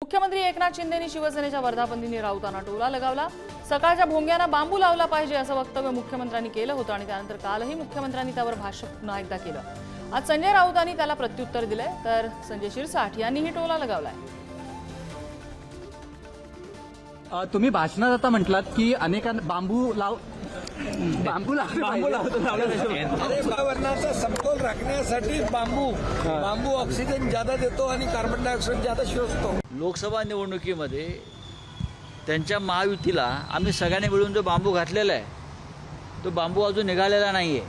मुख्यमंत्री एकनाथ शिंदेनी शिवसेनेच्या वर्धापनदिनी राऊतांना टोला लगावला। सकाळच्या भोंग्यांना बांबू लावला पाहिजे असं वक्तव्य मुख्यमंत्र्यांनी केलं होतं आणि त्यानंतर कालही मुख्यमंत्र्यांनी त्यावर भाष्य पुन्हा एकदा केलं। आज संजय राऊतांनी त्याला प्रत्युत्तर दिलंय, तर संजय शिरसाट यांनीही टोला लगावलाय। तुम्ही भाषणात आता म्हटलात की अनेकांना बांबू पर्यावरणाचा समतोल राखण्यासाठी बांबू ऑक्सिजन ज्यादा देतो आणि कार्बन डायऑक्साईड ज्यादा शोषतो। लोकसभा निवडणुकीमध्ये त्यांच्या महायुतीला आम्ही सगळ्यांनी मिळून जो बांबू घातलेला आहे तो बांबू अजून निघालेला नाहीये,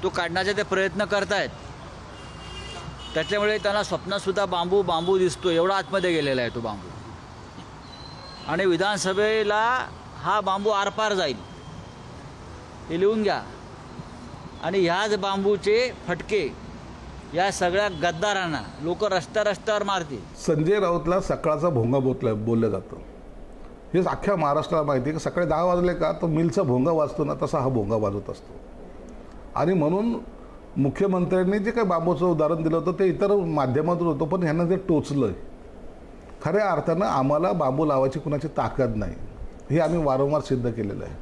तो काढण्याचे ते प्रयत्न करतायत। त्याच्यामुळे त्यांना स्वप्नात सुद्धा बांबू दिसतो, एवढा आतमध्ये गेलेला आहे तो बांबू। आणि विधानसभेला हा बांबू आरपार जाईल हे लिहून घ्या। आणि ह्याच बांबूचे फटके या सगळ्या गद्दारांना लोक रस्त्यावर मारतील। संजय राऊतला सकाळचा भोंगा बोललं जातं, हे अख्ख्या महाराष्ट्राला माहिती आहे की सकाळी 10 वाजले का तो मिलचा भोंगा वाजतो ना, तसा हा भोंगा वाजत असतो। आणि म्हणून मुख्यमंत्र्यांनी जे काही बांबूचं उदाहरण दिलं होतं ते इतर माध्यमातून होतं, पण ह्यांना ते टोचलं। खऱ्या अर्थानं आम्हाला बांबू लावायची कुणाची ताकद नाही, हे आम्ही वारंवार सिद्ध केलेलं आहे।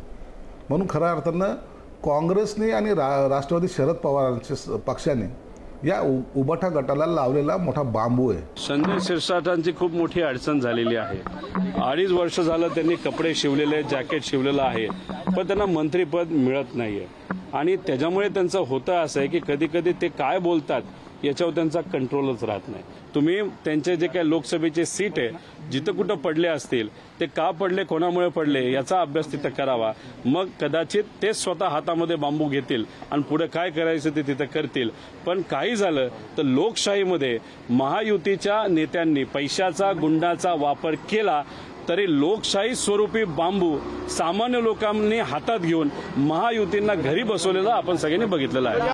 म्हणून खऱ्या अर्थानं काँग्रेसने आणि राष्ट्रवादी शरद पवारांच्या पक्षाने या उबाठा गटाला लावलेला मोठा बांबू आहे। संजय शिरसाटांची खूप मोठी अडचण झालेली आहे। 2.5 वर्ष झालं त्यांनी कपडे शिवलेले, जॅकेट शिवलेलं आहे, पण त्यांना मंत्रीपद मिळत नाहीये। आणि त्याच्यामुळे त्यांचं होतं असं आहे की कधी कधी ते काय बोलतात याच्यावर त्यांचा कंट्रोलच राहत नाही। तुम्ही त्यांचे जे काही लोकसभेचे सीट आहे जिथं कुठं पडले असतील ते का पडले, कोणामुळे पडले याचा अभ्यास तिथं करावा। मग कदाचित ते स्वतः हातामध्ये बांबू घेतील आणि पुढे काय करायचं ते तिथं करतील। पण काही झालं तर लोकशाहीमध्ये महायुतीच्या नेत्यांनी पैशाचा, गुंडाचा वापर केला तरी लोकशाही स्वरूपी बांबू सामान्य लोकांनी हातात घेऊन महायुतींना घरी बसवलेला आपण सगळ्यांनी बघितलेला आहे।